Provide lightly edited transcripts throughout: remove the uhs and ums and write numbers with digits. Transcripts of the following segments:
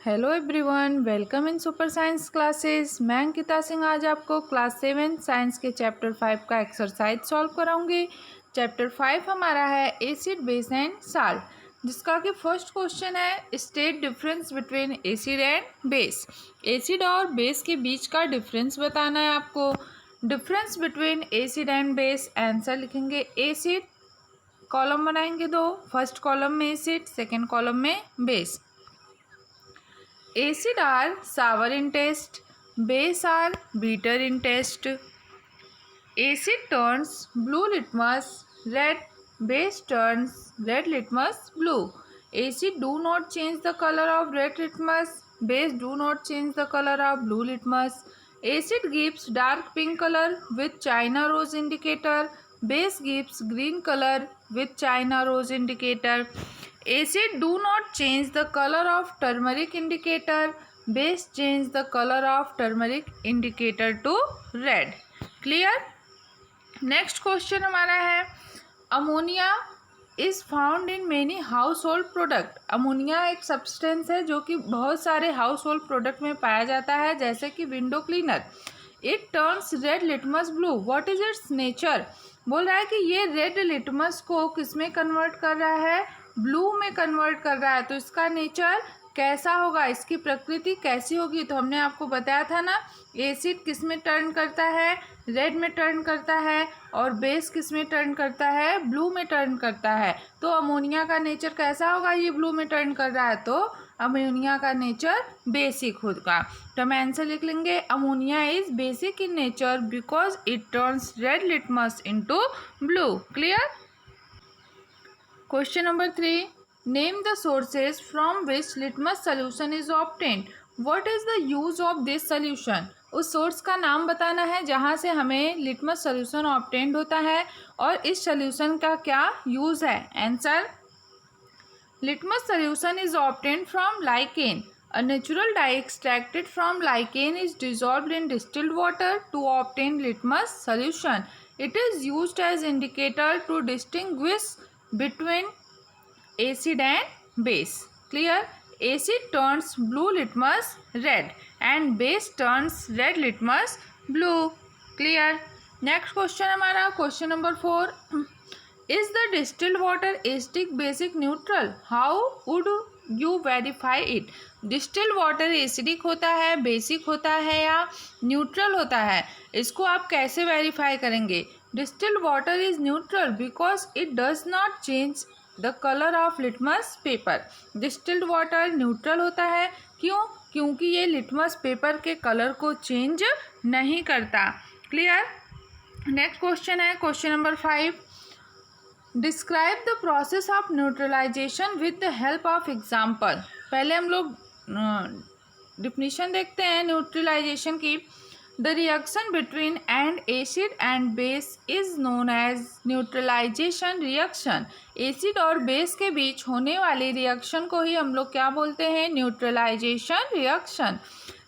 Hello everyone, welcome in super science classes. मैं अंकिता सिंह आज आपको क्लास 7 साइंस के चैप्टर 5 का एक्सरसाइज सॉल्व कराऊंगी। चैप्टर 5 हमारा है एसिड, बेस एंड साल्ट, जिसका कि फर्स्ट क्वेश्चन है state difference between acid and base. Acid और बेस के बीच का डिफरेंस बताना है आपको। Difference between acid and base, answer लिखेंगे एसिड, कॉलम बनाएंगे दो, फर्स्ट कॉलम में एसिड, सेकेंड कॉलम में base. Acid are sour in taste, base are bitter in taste. Acid turns blue litmus red, base turns red litmus blue. Acid do not change the color of red litmus, base do not change the color of blue litmus. Acid gives dark pink color with China rose indicator, base gives green color with China rose indicator. Acid do not change the color of turmeric indicator, base change the color of turmeric indicator to red. Clear? Next question हमारा है ammonia is found in many house hold product. Ammonia एक substance है जो कि बहुत सारे house hold product में पाया जाता है, जैसे कि window cleaner. It turns red litmus blue, what is it's nature. बोल रहा है कि ये रेड लिटमस को किस में कन्वर्ट कर रहा है, ब्लू में कन्वर्ट कर रहा है। तो इसका नेचर कैसा होगा, इसकी प्रकृति कैसी होगी। तो हमने आपको बताया था ना, एसिड किस में टर्न करता है, रेड में टर्न करता है, और बेस किस में टर्न करता है, ब्लू में टर्न करता है। तो अमोनिया का नेचर कैसा होगा, ये ब्लू में टर्न कर रहा है तो अमोनिया का नेचर बेसिक होगा। तो हम आंसर लिख लेंगे ammonia is basic in nature because it turns red litmus into blue. Clear? Question number 3, name the sources from which litmus solution is obtained. What is the use of this solution. उस source का नाम बताना है जहाँ से हमें litmus solution obtained होता है, और इस सोल्यूशन का क्या यूज है। Answer, litmus solution is obtained from lichen. A natural dye extracted from lichen is dissolved in distilled water to obtain litmus solution. It is used as indicator to distinguish between acid and base. Clear? Acid turns blue litmus red and base turns red litmus blue. Clear? Next question हमारा question number 4, is the distilled water acidic, basic, neutral? How would you verify it? distilled water acidic होता है, basic होता है या neutral होता है, इसको आप कैसे वेरीफाई करेंगे। distilled water is neutral because it does not change the color of litmus paper. distilled water neutral होता है, क्यों? क्योंकि ये लिटमस पेपर के कलर को चेंज नहीं करता। क्लियर? नेक्स्ट क्वेश्चन है question number 5, describe the process of neutralisation with the help of example. पहले हम लोग डिफिनीशन देखते हैं न्यूट्रलाइजेशन की। The reaction between and acid and base is known as neutralisation reaction. Acid और बेस के बीच होने वाली रिएक्शन को ही हम लोग क्या बोलते हैं, neutralisation reaction.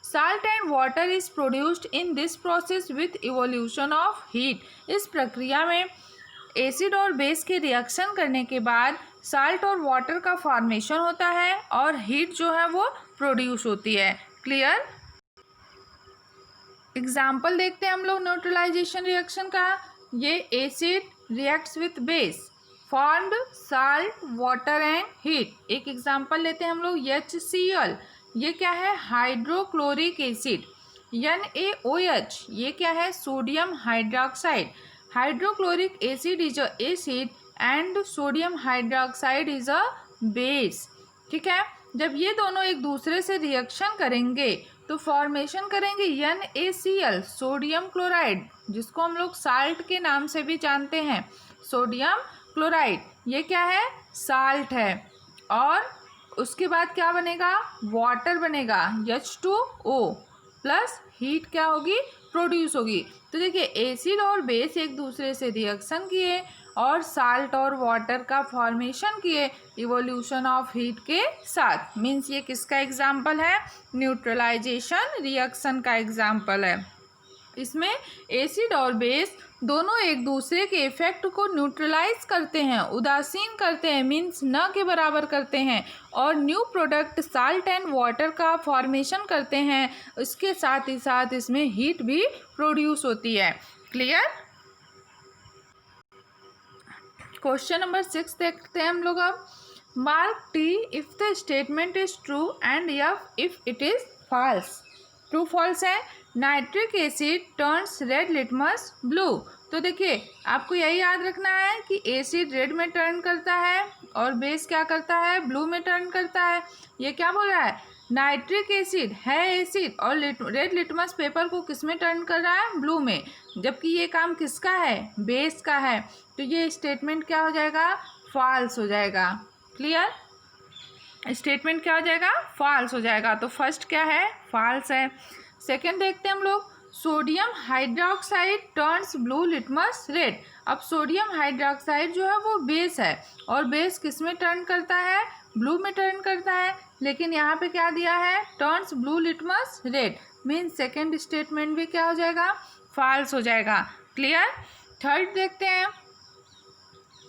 Salt and water is produced in this process with evolution of heat. इस प्रक्रिया में एसिड और बेस के रिएक्शन करने के बाद साल्ट और वाटर का फॉर्मेशन होता है और हीट जो है वो प्रोड्यूस होती है। क्लियर? एग्जाम्पल देखते हैं हम लोग न्यूट्रलाइजेशन रिएक्शन का। ये acid reacts with base, formed salt, water and heat. एक एग्जाम्पल लेते हैं हम लोग HCl, ये क्या है, हाइड्रोक्लोरिक एसिड। NaOH, ये क्या है, sodium hydroxide. Hydrochloric acid is a acid and sodium hydroxide is a base. ठीक है, जब ये दोनों एक दूसरे से रिएक्शन करेंगे तो फॉर्मेशन करेंगे NaCl, सोडियम क्लोराइड, जिसको हम लोग साल्ट के नाम से भी जानते हैं, सोडियम क्लोराइड। ये क्या है, साल्ट है। और उसके बाद क्या बनेगा, वाटर बनेगा, H2O प्लस हीट क्या होगी, प्रोड्यूस होगी। तो देखिए एसिड और बेस एक दूसरे से रिएक्शन किए और साल्ट और वाटर का फॉर्मेशन किए इवोल्यूशन ऑफ हीट के साथ। मीन्स ये किसका एग्जाम्पल है, न्यूट्रलाइजेशन रिएक्शन का एग्जाम्पल है। इसमें एसिड और बेस दोनों एक दूसरे के इफेक्ट को न्यूट्रलाइज करते हैं, उदासीन करते हैं, मीन्स न के बराबर करते हैं, और new product salt and water का फॉर्मेशन करते हैं। इसके साथ ही साथ इसमें हीट भी प्रोड्यूस होती है। क्लियर। क्वेश्चन नंबर 6 देखते हैं हम लोग अब। Mark T if the statement is true and F if it is false. True false है। Nitric acid turns red litmus blue. तो देखिए आपको यही याद रखना है कि एसिड रेड में टर्न करता है और बेस क्या करता है, ब्लू में टर्न करता है। ये क्या बोल रहा है, नाइट्रिक एसिड है एसिड और रेड लिटमस पेपर को किस में टर्न कर रहा है, ब्लू में, जबकि ये काम किसका है, बेस का है। तो ये स्टेटमेंट क्या हो जाएगा, फॉल्स हो जाएगा। क्लियर। स्टेटमेंट क्या हो जाएगा, फॉल्स हो जाएगा। तो फर्स्ट क्या है, फॉल्स है। सेकंड देखते हैं हम लोग। Sodium hydroxide turns blue litmus red. अब सोडियम हाइड्रोक्साइड जो है वो बेस है और बेस किस में टर्न करता है, ब्लू में टर्न करता है, लेकिन यहाँ पे क्या दिया है, turns blue litmus red, mean second statement भी क्या हो जाएगा, फॉल्स हो जाएगा। क्लियर। थर्ड देखते हैं।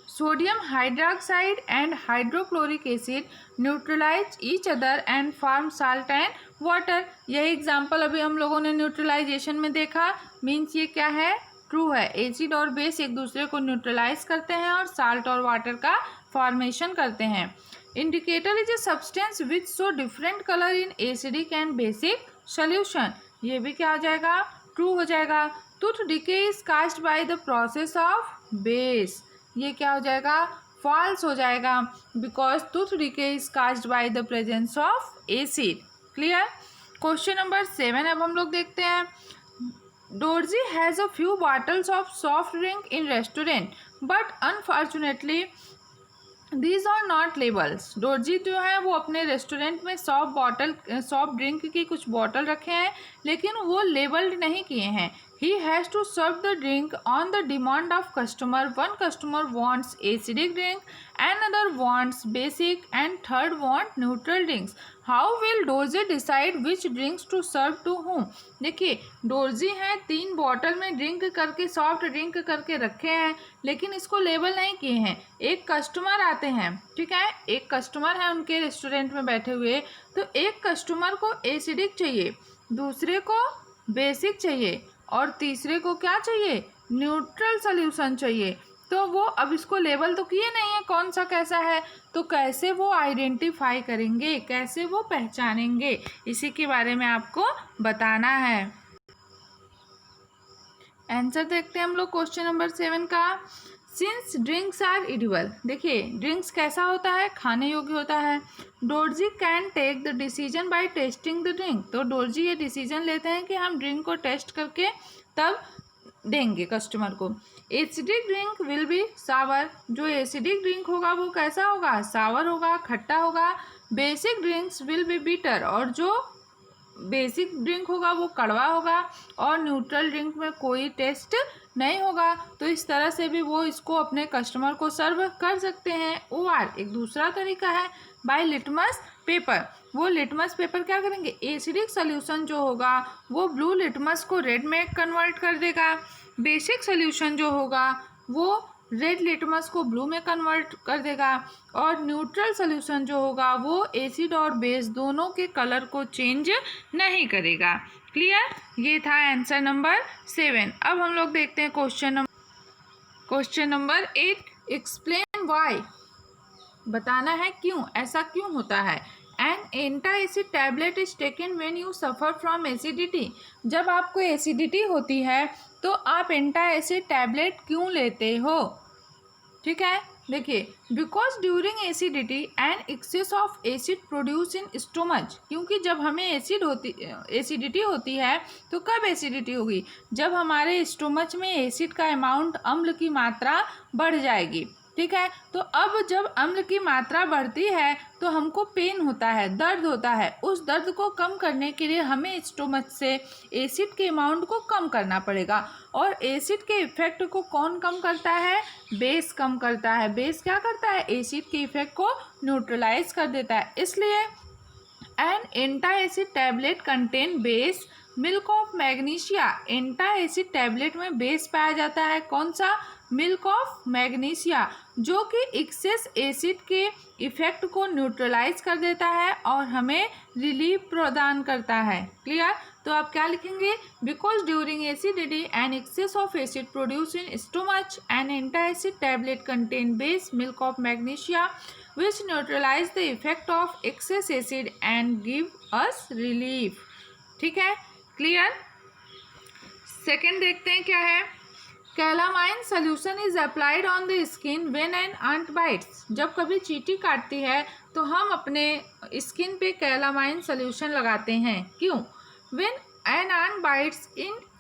Sodium hydroxide and hydrochloric acid neutralise each other and form salt and water. यही एग्जाम्पल अभी हम लोगों ने न्यूट्रलाइजेशन में देखा, मीन्स ये क्या है, ट्रू है। एसिड और बेस एक दूसरे को न्यूट्रलाइज करते हैं और साल्ट और वाटर का फॉर्मेशन करते हैं। Indicator is a substance which show different colour in acidic and basic solution. ये भी क्या हो जाएगा, ट्रू हो जाएगा। Tooth decay is caused by the process of base. ये क्या हो जाएगा, फॉल्स हो जाएगा, because tooth decay is caused by the presence of acid. Clear. Question number 7 अब हम लोग देखते हैं। Dorji has a few bottles of soft drink in restaurant but unfortunately these are not labels. Dorji जो है वो अपने रेस्टोरेंट में सॉफ्ट ड्रिंक की कुछ बॉटल रखे हैं, लेकिन वो लेबल्ड नहीं किए हैं। He has to serve the drink on the demand of customer. One customer wants acidic drink, another wants basic, and third want neutral drinks. How will Dorje decide which drinks to serve to whom? देखिए डोरजी हैं, 3 bottle में drink करके, soft drink करके रखे हैं, लेकिन इसको label नहीं किए हैं। एक कस्टमर आते हैं, ठीक है, एक कस्टमर है उनके रेस्टोरेंट में बैठे हुए, तो एक कस्टमर को एसिडिक चाहिए, दूसरे को बेसिक चाहिए और तीसरे को क्या चाहिए, न्यूट्रल सॉल्यूशन चाहिए। तो वो अब इसको लेबल तो किए नहीं है कौन सा कैसा है, तो कैसे वो आइडेंटिफाई करेंगे, कैसे वो पहचानेंगे, इसी के बारे में आपको बताना है। आंसर देखते हैं हम लोग क्वेश्चन नंबर 7 का। सिंस ड्रिंक्स आर इडिबल, देखिए ड्रिंक्स कैसा होता है, खाने योग्य होता है। Dorji can take the decision by tasting the drink. तो डोरजी ये डिसीजन लेते हैं कि हम ड्रिंक को टेस्ट करके तब देंगे कस्टमर को। एसिडिक ड्रिंक विल बी सावर। जो एसिडिक ड्रिंक होगा वो कैसा होगा, सावर होगा, खट्टा होगा। Basic drinks will be bitter, और जो बेसिक ड्रिंक होगा वो कड़वा होगा, और न्यूट्रल ड्रिंक में कोई टेस्ट नहीं होगा। तो इस तरह से भी वो इसको अपने कस्टमर को सर्व कर सकते हैं। और एक दूसरा तरीका है बाय लिटमस पेपर। वो लिटमस पेपर क्या करेंगे, एसिडिक सोल्यूशन जो होगा वो ब्लू लिटमस को रेड में कन्वर्ट कर देगा, बेसिक सोल्यूशन जो होगा वो रेड लिटमस को ब्लू में कन्वर्ट कर देगा, और न्यूट्रल सोल्यूशन जो होगा वो एसिड और बेस दोनों के कलर को चेंज नहीं करेगा। क्लियर। ये था आंसर नंबर 7। अब हम लोग देखते हैं क्वेश्चन नंबर 8। Explain why. बताना है क्यों, ऐसा क्यों होता है। An antacid tablet is taken when you suffer from acidity. जब आपको एसिडिटी होती है तो आप एंटा एसिड टैबलेट क्यों लेते हो, ठीक है। देखिए because during acidity and excess of acid produce in stomach. क्योंकि जब हमें एसिडिटी होती है तो कब एसिडिटी होगी, जब हमारे स्टोमच में एसिड का अमाउंट, अम्ल की मात्रा बढ़ जाएगी, ठीक है। तो अब जब अम्ल की मात्रा बढ़ती है तो हमको पेन होता है, दर्द होता है। उस दर्द को कम करने के लिए हमें स्टोमच से एसिड के अमाउंट को कम करना पड़ेगा, और एसिड के इफेक्ट को कौन कम करता है, बेस कम करता है। बेस क्या करता है, एसिड के इफेक्ट को न्यूट्रलाइज कर देता है। इसलिए an antacid tablet contain base milk of magnesia antacid tablet में बेस पाया जाता है। कौन सा? मिल्क ऑफ मैग्नीशिया, जो कि एक्सेस एसिड के इफेक्ट को न्यूट्रलाइज कर देता है और हमें रिलीफ प्रदान करता है। क्लियर? तो आप क्या लिखेंगे? Because during acidity and excess of acid produce in stomach an antacid tablet contain base milk of magnesia which neutralize the effect of excess acid and give us relief। ठीक है, clear? Second देखते हैं क्या है। Calamine solution is applied on the skin when an ant bites. जब कभी चींटी काटती है तो हम अपने स्किन पे कैलामाइन सोल्यूशन लगाते हैं। क्यों? When an ant bites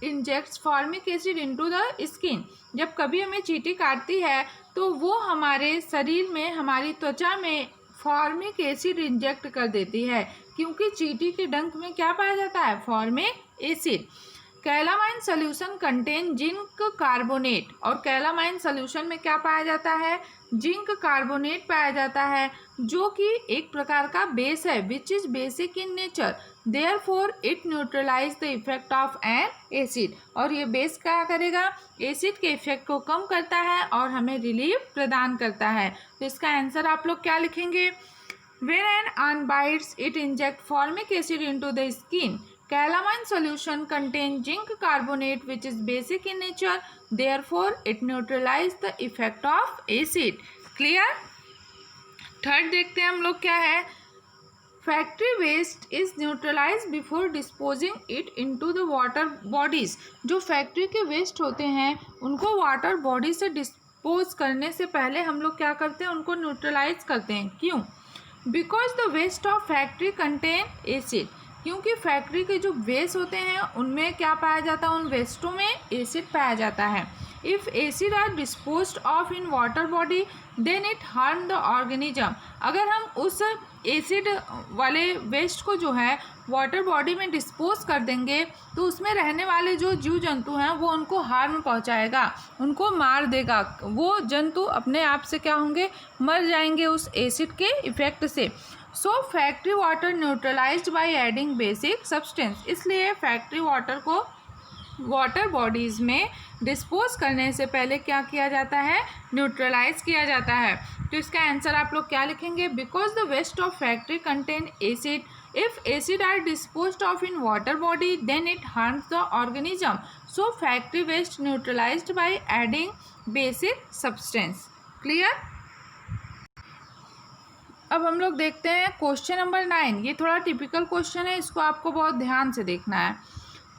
injects formic acid into the skin. जब कभी हमें चींटी काटती है तो वो हमारे शरीर में, हमारी त्वचा में फॉर्मिक एसिड इंजेक्ट कर देती है, क्योंकि चींटी के डंक में क्या पाया जाता है? Formic acid. Calamine solution contain zinc carbonate, और कैलामाइन सोल्यूशन में क्या पाया जाता है? जिंक कार्बोनेट पाया जाता है, जो कि एक प्रकार का बेस है, which is basic in nature, therefore it neutralise the effect of an acid. और ये बेस क्या करेगा? एसिड के इफेक्ट को कम करता है और हमें रिलीफ प्रदान करता है। तो इसका आंसर आप लोग क्या लिखेंगे? When an ant bites it inject formic acid into the skin। Calamine solution contain zinc carbonate which is basic in nature, therefore it neutralize the effect of acid। Clear? Third देखते हैं हम लोग क्या है। Factory waste is neutralise before disposing it into the water bodies. जो factory के waste होते हैं उनको वाटर बॉडी से डिस्पोज करने से पहले हम लोग क्या करते हैं? उनको न्यूट्रलाइज करते हैं। क्यों? Because the waste of factory contain acid. क्योंकि फैक्ट्री के जो वेस्ट होते हैं उनमें क्या पाया जाता है? उन वेस्टों में एसिड पाया जाता है। If acid are disposed of in water body then it harm the organism. अगर हम उस एसिड वाले वेस्ट को जो है वाटर बॉडी में डिस्पोज कर देंगे तो उसमें रहने वाले जो जीव जंतु हैं वो उनको हार्म पहुंचाएगा, उनको मार देगा। वो जंतु अपने आप से क्या होंगे? मर जाएंगे उस एसिड के इफेक्ट से। So factory water neutralized by adding basic substance. इसलिए फैक्ट्री वाटर को वाटर बॉडीज़ में डिस्पोज करने से पहले क्या किया जाता है? न्यूट्रलाइज किया जाता है। तो इसका आंसर आप लोग क्या लिखेंगे? Because the waste of factory contain acid, if acid are disposed of in water body then it harms the organism, so factory waste neutralised by adding basic substance. Clear? अब हम लोग देखते हैं क्वेश्चन नंबर 9। ये थोड़ा typical question है, इसको आपको बहुत ध्यान से देखना है।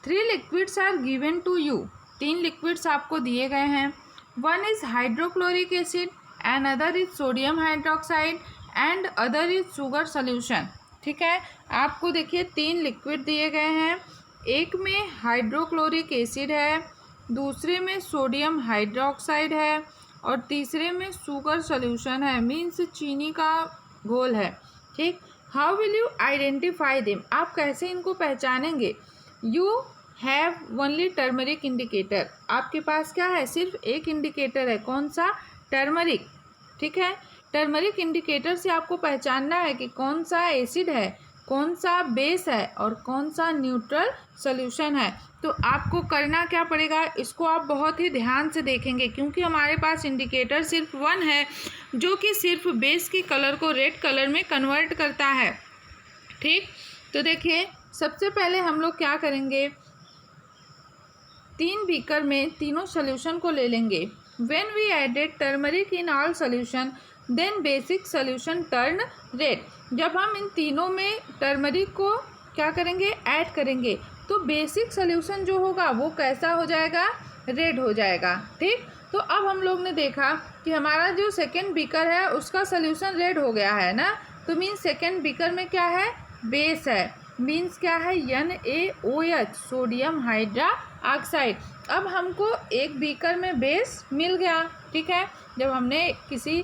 3 liquids are given to you. 3 liquids आपको दिए गए हैं। One is hydrochloric acid, and other is sodium hydroxide, and other is sugar solution. ठीक है, आपको देखिए 3 लिक्विड दिए गए हैं। एक में हाइड्रोक्लोरिक एसिड है, दूसरे में सोडियम हाइड्रोक्साइड है, और तीसरे में शुगर सोल्यूशन है, मीन्स चीनी का घोल है। ठीक, how will you identify them? आप कैसे इनको पहचानेंगे? You have only turmeric indicator. आपके पास क्या है? सिर्फ एक इंडिकेटर है। कौन सा? टर्मरिक। ठीक है, टर्मरिक इंडिकेटर से आपको पहचानना है कि कौन सा एसिड है, कौन सा बेस है और कौन सा न्यूट्रल सॉल्यूशन है। तो आपको करना क्या पड़ेगा? इसको आप बहुत ही ध्यान से देखेंगे, क्योंकि हमारे पास इंडिकेटर सिर्फ 1 है जो कि सिर्फ बेस की कलर को रेड कलर में कन्वर्ट करता है। ठीक, तो देखिए सबसे पहले हम लोग क्या करेंगे? 3 बीकर में तीनों सॉल्यूशन को ले लेंगे। When we added turmeric in all solution then basic solution turn red. जब हम इन तीनों में टर्मरिक को क्या करेंगे? ऐड करेंगे, तो बेसिक सॉल्यूशन जो होगा वो कैसा हो जाएगा? रेड हो जाएगा। ठीक, तो अब हम लोग ने देखा कि हमारा जो सेकेंड बीकर है उसका सॉल्यूशन रेड हो गया है ना, तो मीन्स सेकेंड बीकर में क्या है? बेस है, मीन्स क्या है? NaOH, sodium hydra oxide. अब हमको एक बीकर में बेस मिल गया। ठीक है, जब हमने किसी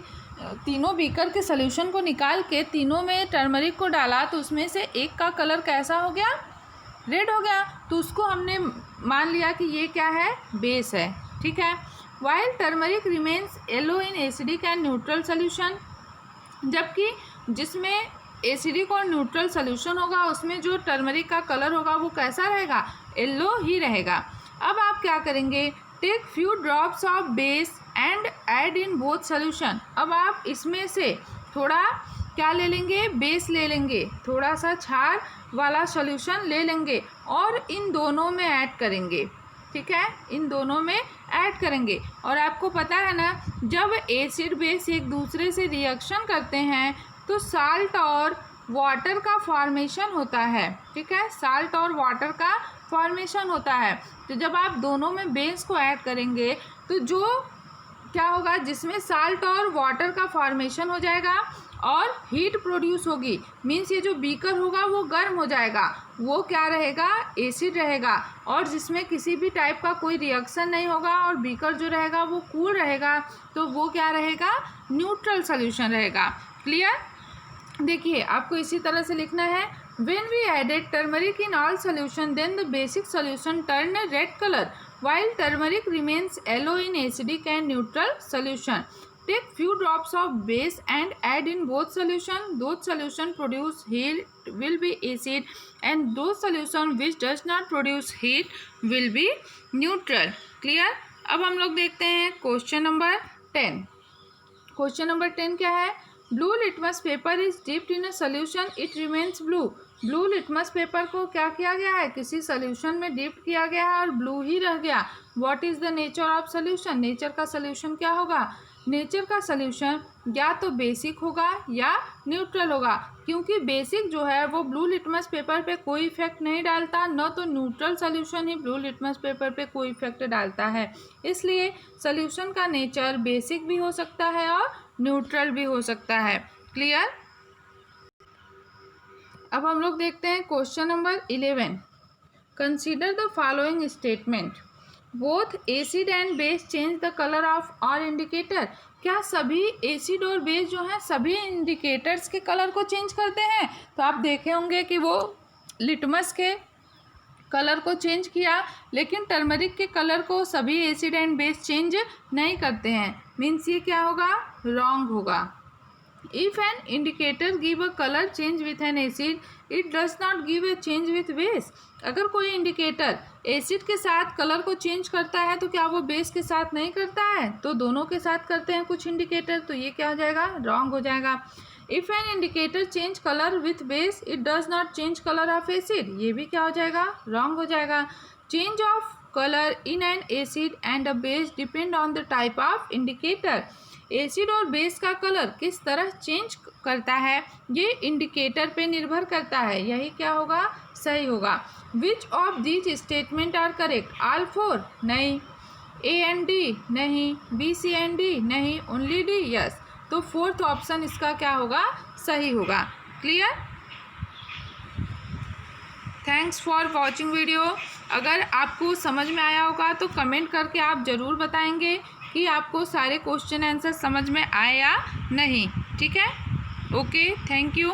तीनों बीकर के सॉल्यूशन को निकाल के तीनों में टर्मरिक को डाला तो उसमें से एक का कलर कैसा हो गया? रेड हो गया। तो उसको हमने मान लिया कि ये क्या है? बेस है। ठीक है, while turmeric remains yellow in acidic and neutral solution. जबकि जिसमें एसिडिक और न्यूट्रल सोल्यूशन होगा उसमें जो टर्मरिक का कलर होगा वो कैसा रहेगा, येलो ही रहेगा। अब आप क्या करेंगे, take few drops of base and add in both solution. अब आप इसमें से थोड़ा क्या ले लेंगे, बेस ले लेंगे, थोड़ा सा क्षार वाला सॉल्यूशन ले लेंगे और इन दोनों में ऐड करेंगे। ठीक है, इन दोनों में ऐड करेंगे। और आपको पता है ना, जब एसिड बेस एक दूसरे से रिएक्शन करते हैं तो साल्ट और वाटर का फॉर्मेशन होता है। ठीक है, साल्ट और वाटर का फॉर्मेशन होता है। तो जब आप दोनों में बेस को ऐड करेंगे तो जो क्या होगा, जिसमें साल्ट और वाटर का फॉर्मेशन हो जाएगा और हीट प्रोड्यूस होगी, मीन्स ये जो बीकर होगा वो गर्म हो जाएगा, वो क्या रहेगा, एसिड रहेगा। और जिसमें किसी भी टाइप का कोई रिएक्शन नहीं होगा और बीकर जो रहेगा वो कूल रहेगा, तो वो क्या रहेगा, न्यूट्रल सॉल्यूशन रहेगा। क्लियर। देखिए आपको इसी तरह से लिखना है, when we added turmeric in all solution then the basic solution turn red colour while turmeric remains yellow in acidic and neutral solution. Take few drops of base and add in both solution. Those solution produce heat will be acid and those solution which does not produce heat will be neutral. Clear? अब हम लोग देखते हैं question number 10। Question number 10 क्या है, blue litmus paper is dipped in a solution it remains blue. Blue litmus paper को क्या किया गया है, किसी सोल्यूशन में डिप किया गया है और ब्लू ही रह गया। What is the nature of solution, nature का सोल्यूशन क्या होगा, नेचर का सोल्यूशन या तो बेसिक होगा या न्यूट्रल होगा, क्योंकि बेसिक जो है वो ब्लू लिटमस पेपर पे कोई इफेक्ट नहीं डालता, न तो न्यूट्रल सोल्यूशन ही ब्लू लिटमस पेपर पे कोई इफेक्ट डालता है। इसलिए सोल्यूशन का नेचर बेसिक भी हो सकता है और न्यूट्रल भी हो सकता है। क्लियर। अब हम लोग देखते हैं question number 11। Consider the following statement, both acid and base change the colour of all indicator. क्या सभी एसिड और बेस जो हैं सभी इंडिकेटर्स के कलर को चेंज करते हैं? तो आप देखे होंगे कि वो लिटमस के कलर को चेंज किया, लेकिन टर्मरिक के कलर को सभी एसिड एंड बेस चेंज नहीं करते हैं। मीन्स ये क्या होगा, रॉन्ग होगा। If an indicator give a color change with an acid, it does not give a change with base. अगर कोई इंडिकेटर एसिड के साथ कलर को चेंज करता है तो क्या वो बेस के साथ नहीं करता है? तो दोनों के साथ करते हैं कुछ इंडिकेटर, तो ये क्या हो जाएगा, रॉन्ग हो जाएगा। If an indicator change color with base, it does not change color of acid. ये भी क्या हो जाएगा, रॉन्ग हो जाएगा। Change of color in an acid and a base depend on the type of indicator. Acid और base का colour किस तरह चेंज करता है ये इंडिकेटर पे निर्भर करता है, यही क्या होगा, सही होगा। Which of these statement are correct, all four नहीं, ए एंड डी नहीं, बी सी एंड डी नहीं, ओनली डी यस। तो फोर्थ ऑप्शन इसका क्या होगा, सही होगा। Clear. Thanks for watching video. अगर आपको समझ में आया होगा तो कमेंट करके आप ज़रूर बताएंगे कि आपको सारे क्वेश्चन आंसर समझ में आए या नहीं। ठीक है, ओके, थैंक यू।